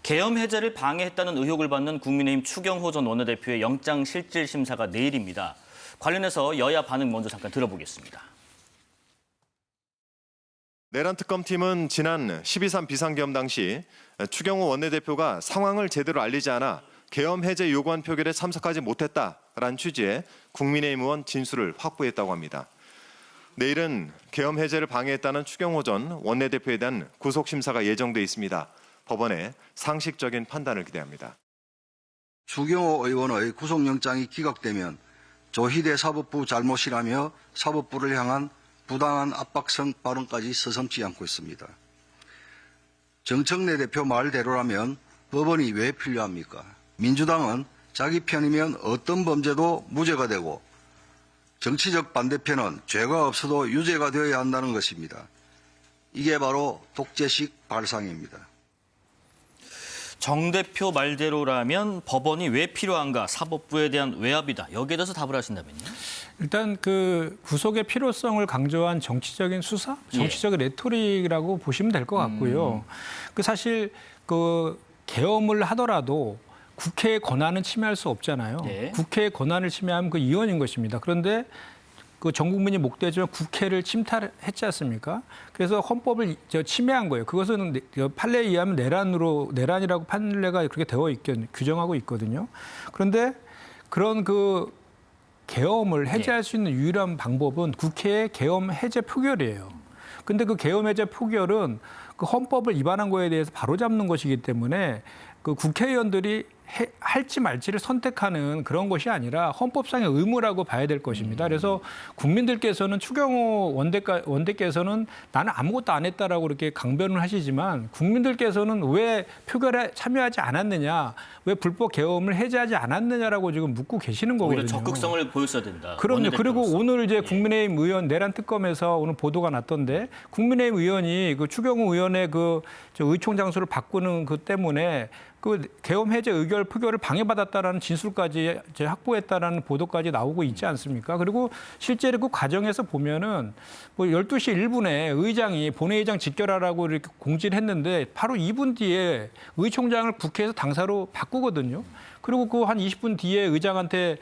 계엄 해제를 방해했다는 의혹을 받는 국민의힘 추경호 전 원내대표의 영장실질심사가 내일입니다. 관련해서 여야 반응 먼저 잠깐 들어보겠습니다. 내란 특검팀은 지난 12.3 비상계엄 당시 추경호 원내대표가 상황을 제대로 알리지 않아 계엄 해제 요구안 표결에 참석하지 못했다라는 취지의 국민의힘 의원 진술을 확보했다고 합니다. 내일은 계엄 해제를 방해했다는 추경호 전 원내대표에 대한 구속심사가 예정돼 있습니다. 법원의 상식적인 판단을 기대합니다. 추경호 의원의 구속영장이 기각되면 조희대 사법부 잘못이라며 사법부를 향한 부당한 압박성 발언까지 서슴지 않고 있습니다. 정청래 대표 말대로라면 법원이 왜 필요합니까? 민주당은 자기 편이면 어떤 범죄도 무죄가 되고 정치적 반대편은 죄가 없어도 유죄가 되어야 한다는 것입니다. 이게 바로 독재식 발상입니다. 정 대표 말대로라면 법원이 왜 필요한가? 사법부에 대한 외압이다. 여기에 대해서 답을 하신다면요? 일단 그 구속의 필요성을 강조한 정치적인 수사, 정치적인 레토릭이라고 보시면 될 것 같고요. 그 사실 그 계엄을 하더라도 국회의 권한은 침해할 수 없잖아요. 네. 국회의 권한을 침해하면 그 이원인 것입니다. 그런데 그 전 국민이 목대지만 국회를 침탈했지 않습니까? 그래서 헌법을 침해한 거예요. 그것은 판례에 의하면 내란이라고 판례가 그렇게 규정하고 있거든요. 그런데 그런 그 계엄을 해제할 수 있는 유일한 방법은 국회의 계엄 해제 표결이에요. 근데 그 계엄 해제 표결은 그 헌법을 위반한 거에 대해서 바로잡는 것이기 때문에 그 국회의원들이 할지 말지를 선택하는 그런 것이 아니라 헌법상의 의무라고 봐야 될 것입니다. 그래서 국민들께서는 추경호 원대께서는 나는 아무것도 안 했다라고 이렇게 강변을 하시지만 국민들께서는 왜 표결에 참여하지 않았느냐, 왜 불법 계엄을 해제하지 않았느냐라고 지금 묻고 계시는 거거든요. 오히려 적극성을 보였어야 된다. 그럼요. 그리고 원내대표로서. 오늘 이제 국민의힘 의원 내란 특검에서 오늘 보도가 났던데 국민의힘 의원이 그 추경호 의원의 그 의총 장소를 바꾸는 그 때문에 그 계엄 해제 의결 표결을 방해받았다라는 진술까지 이제 확보했다라는 보도까지 나오고 있지 않습니까? 그리고 실제로 그 과정에서 보면은 뭐 12시 1분에 의장이 본회의장 직결하라고 이렇게 공지를 했는데 바로 2분 뒤에 의총장을 국회에서 당사로 바꾸거든요. 그리고 그 한 20분 뒤에 의장한테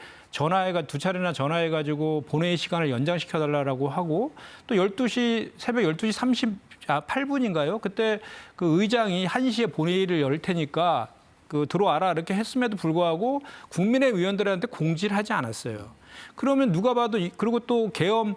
두 차례나 전화해가지고 본회의 시간을 연장시켜달라고 하고 또 새벽 12시 38분인가요? 그때 그 의장이 1시에 본회의를 열 테니까 그 들어와라 이렇게 했음에도 불구하고 국민의 의원들한테 공지를 하지 않았어요. 그러면 누가 봐도 그리고 또 계엄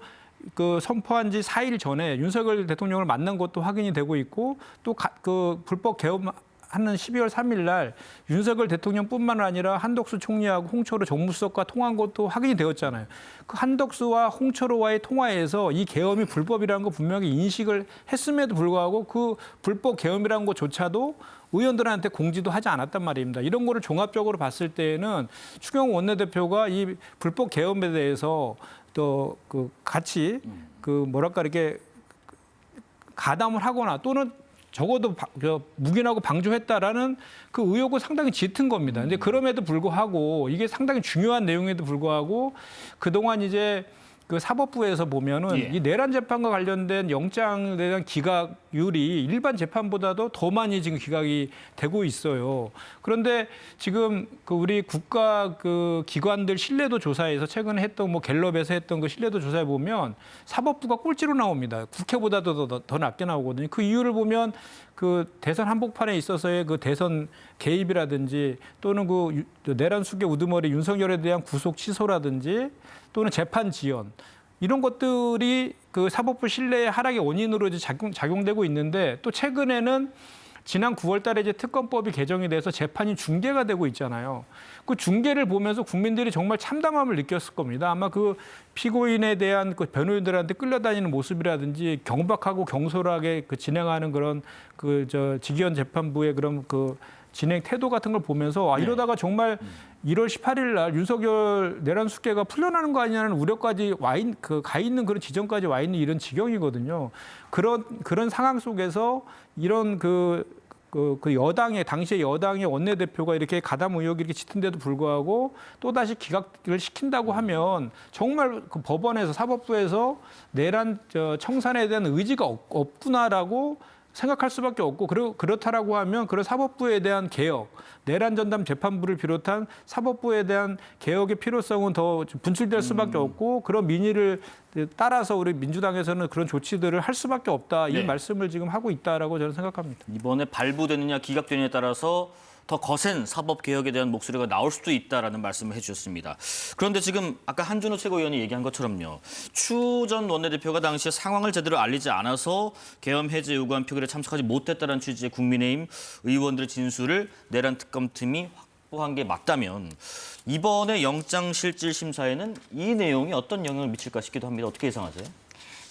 그 선포한 지 4일 전에 윤석열 대통령을 만난 것도 확인이 되고 있고 또 그 불법 계엄 하는 12월 3일 날 윤석열 대통령뿐만 아니라 한덕수 총리하고 홍철호 정무수석과 통화한 것도 확인이 되었잖아요. 그 한덕수와 홍철호와의 통화에서 이 계엄이 불법이라는 거 분명히 인식을 했음에도 불구하고 그 불법 계엄이라는 것조차도 의원들한테 공지도 하지 않았단 말입니다. 이런 거를 종합적으로 봤을 때에는 추경호 원내대표가 이 불법 계엄에 대해서 또 그 같이 그 뭐랄까 이렇게 가담을 하거나 또는 적어도 묵인하고 방조했다라는 그 의혹은 상당히 짙은 겁니다. 근데 그럼에도 불구하고 이게 상당히 중요한 내용에도 불구하고 그동안 이제 그 사법부에서 보면은 이 내란 재판과 관련된 영장에 대한 기각률이 일반 재판보다도 더 많이 지금 기각이 되고 있어요. 그런데 지금 그 우리 국가 그 기관들 신뢰도 조사에서 최근에 했던 뭐 갤럽에서 했던 그 신뢰도 조사에 보면 사법부가 꼴찌로 나옵니다. 국회보다도 더 낮게 나오거든요. 그 이유를 보면 그 대선 한복판에 있어서의 그 대선 개입이라든지 또는 그 내란 수계 우두머리 윤석열에 대한 구속 취소라든지 또는 재판 지연 이런 것들이 그 사법부 신뢰의 하락의 원인으로 이제 작용되고 있는데 또 최근에는 지난 9월 달에 이제 특검법이 개정이 돼서 재판이 중계가 되고 있잖아요. 그 중계를 보면서 국민들이 정말 참담함을 느꼈을 겁니다. 아마 그 피고인에 대한 그 변호인들한테 끌려다니는 모습이라든지 경박하고 경솔하게 그 진행하는 그런 직위원 재판부의 그런 그 진행 태도 같은 걸 보면서 이러다가 정말 1월 18일 날 윤석열 내란 숙계가 풀려나는 거 아니냐는 우려까지 가 있는 그런 지점까지 와 있는 이런 지경이거든요. 그런 상황 속에서 이런 여당의 당시의 여당의 원내대표가 이렇게 가담 의혹이 이렇게 짙은데도 불구하고 또다시 기각을 시킨다고 하면 정말 그 법원에서 사법부에서 내란 청산에 대한 의지가 없구나라고 생각할 수밖에 없고 그렇다라고 하면 그런 사법부에 대한 개혁, 내란 전담 재판부를 비롯한 사법부에 대한 개혁의 필요성은 더 분출될 수밖에 없고 그런 민의를 따라서 우리 민주당에서는 그런 조치들을 할 수밖에 없다. 이 네. 말씀을 지금 하고 있다라고 저는 생각합니다. 이번에 발부되느냐 기각되느냐에 따라서 더 거센 사법 개혁에 대한 목소리가 나올 수도 있다라는 말씀을 해주셨습니다. 그런데 지금 아까 한준호 최고위원이 얘기한 것처럼요. 추 전 원내대표가 당시에 상황을 제대로 알리지 않아서 계엄 해제 요구한 표결에 참석하지 못했다는 취지의 국민의힘 의원들의 진술을 내란 특검팀이 확보한 게 맞다면 이번에 영장실질심사에는 이 내용이 어떤 영향을 미칠까 싶기도 합니다. 어떻게 예상하세요?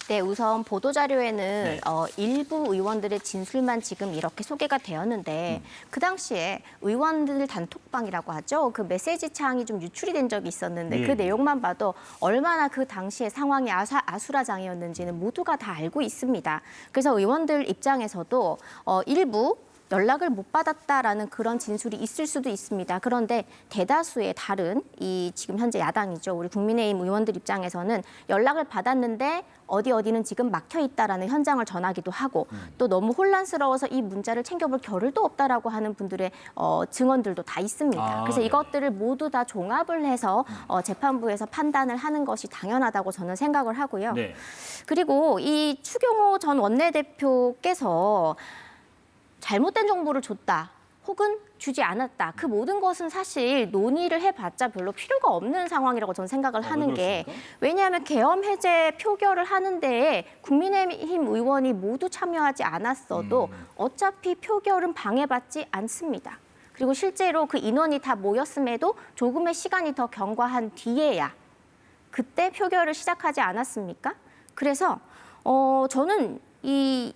네, 우선 보도자료에는 네. 일부 의원들의 진술만 지금 이렇게 소개가 되었는데 그 당시에 의원들 단톡방이라고 하죠. 그 메시지 창이 좀 유출이 된 적이 있었는데 예. 그 내용만 봐도 얼마나 그 당시의 상황이 아수라장이었는지는 모두가 다 알고 있습니다. 그래서 의원들 입장에서도 일부 연락을 못 받았다라는 그런 진술이 있을 수도 있습니다. 그런데 대다수의 다른 이 지금 현재 야당이죠. 우리 국민의힘 의원들 입장에서는 연락을 받았는데 어디는 지금 막혀 있다라는 현장을 전하기도 하고 또 너무 혼란스러워서 이 문자를 챙겨볼 겨를도 없다라고 하는 분들의 증언들도 다 있습니다. 그래서 네. 이것들을 모두 다 종합을 해서 재판부에서 판단을 하는 것이 당연하다고 저는 생각을 하고요. 네. 그리고 이 추경호 전 원내대표께서 잘못된 정보를 줬다 혹은 주지 않았다. 그 모든 것은 사실 논의를 해봤자 별로 필요가 없는 상황이라고 저는 생각을 하는 게 왜냐하면 계엄 해제 표결을 하는 데에 국민의힘 의원이 모두 참여하지 않았어도 어차피 표결은 방해받지 않습니다. 그리고 실제로 그 인원이 다 모였음에도 조금의 시간이 더 경과한 뒤에야 그때 표결을 시작하지 않았습니까? 그래서 저는 이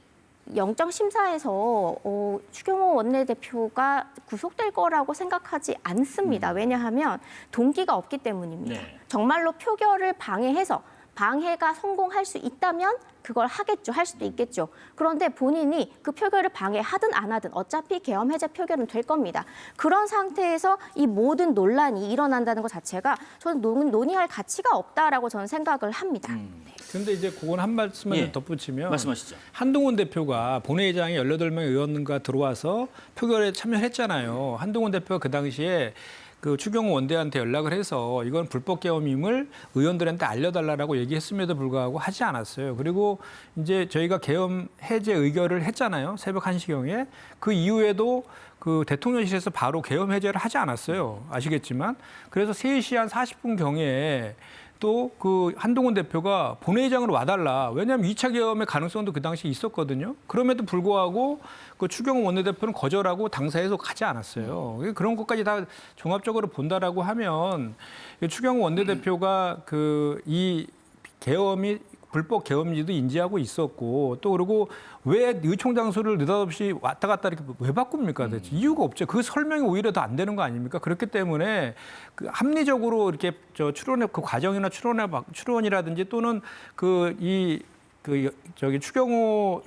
영장심사에서 추경호 원내대표가 구속될 거라고 생각하지 않습니다. 왜냐하면 동기가 없기 때문입니다. 네. 정말로 표결을 방해해서 방해가 성공할 수 있다면 그걸 하겠죠. 할 수도 있겠죠. 그런데 본인이 그 표결을 방해하든 안 하든 어차피 계엄 해제 표결은 될 겁니다. 그런 상태에서 이 모든 논란이 일어난다는 것 자체가 저는 논의할 가치가 없다라고 저는 생각을 합니다. 네. 근데 이제 그건 한 말씀만 예. 덧붙이면 말씀하시죠. 한동훈 대표가 본회의장에 18명의 의원과 들어와서 표결에 참여했잖아요. 한동훈 대표가 그 당시에 그 추경호 원대한테 연락을 해서 이건 불법 계엄임을 의원들한테 알려달라고 얘기했음에도 불구하고 하지 않았어요. 그리고 이제 저희가 계엄 해제 의결을 했잖아요. 새벽 1시경에. 그 이후에도 그 대통령실에서 바로 계엄 해제를 하지 않았어요. 아시겠지만. 그래서 3시 한 40분 경에 또 그 한동훈 대표가 본회의장으로 와달라. 왜냐하면 2차 계엄의 가능성도 그 당시에 있었거든요. 그럼에도 불구하고 그 추경호 원내대표는 거절하고 당사에서 가지 않았어요. 그런 것까지 다 종합적으로 본다라고 하면 추경호 원내대표가 그 이 계엄이 불법 계엄인지도 인지하고 있었고 또 그리고 왜 의총 장소를 느닷없이 왔다 갔다 이렇게 왜 바꿉니까 대체 이유가 없죠. 그 설명이 오히려 더 안 되는 거 아닙니까? 그렇기 때문에 그 합리적으로 이렇게 저 추론의 그 과정이나 추론이라든지 또는 저기 추경호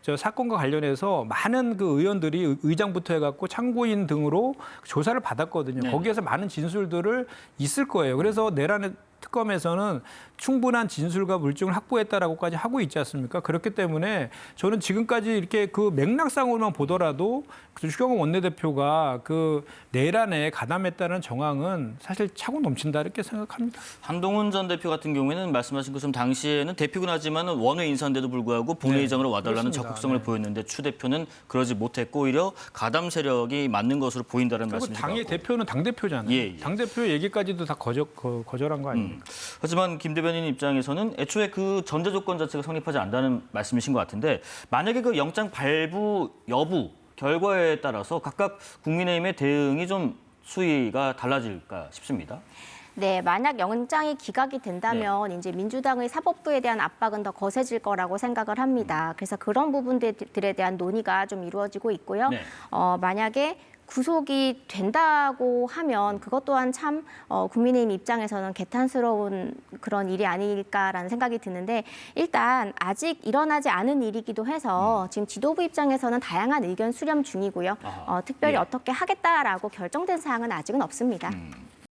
저 사건과 관련해서 많은 그 의원들이 의장부터 해갖고 참고인 등으로 조사를 받았거든요. 네. 거기에서 많은 진술들을 있을 거예요. 그래서 내란의 특검에서는 충분한 진술과 물증을 확보했다라고까지 하고 있지 않습니까? 그렇기 때문에 저는 지금까지 이렇게 그 맥락상으로만 보더라도 추경호 원내대표가 그 내란에 가담했다는 정황은 사실 차고 넘친다 이렇게 생각합니다. 한동훈 전 대표 같은 경우에는 말씀하신 것처럼 당시에는 대표긴 하지만 원외 인사인데도 불구하고 본회의장으로 와달라는 그렇습니다. 적극성을 네. 보였는데 추 대표는 그러지 못했고 오히려 가담 세력이 맞는 것으로 보인다는 그리고 말씀이시고 당의 대표는 당대표잖아요. 예, 예. 당대표 얘기까지도 다 거절한 거 아닙니까? 하지만 김 대변인 입장에서는 애초에 그 전제 조건 자체가 성립하지 않는다는 말씀이신 것 같은데 만약에 그 영장 발부 여부 결과에 따라서 각각 국민의힘의 대응이 좀 수위가 달라질까 싶습니다. 네, 만약 영장이 기각이 된다면 이제 민주당의 사법부에 대한 압박은 더 거세질 거라고 생각을 합니다. 그래서 그런 부분들에 대한 논의가 좀 이루어지고 있고요. 네. 만약에 구속이 된다고 하면 그것 또한 참 국민의힘 입장에서는 개탄스러운 그런 일이 아닐까라는 생각이 드는데 일단 아직 일어나지 않은 일이기도 해서 지금 지도부 입장에서는 다양한 의견 수렴 중이고요. 특별히 예. 어떻게 하겠다라고 결정된 사항은 아직은 없습니다.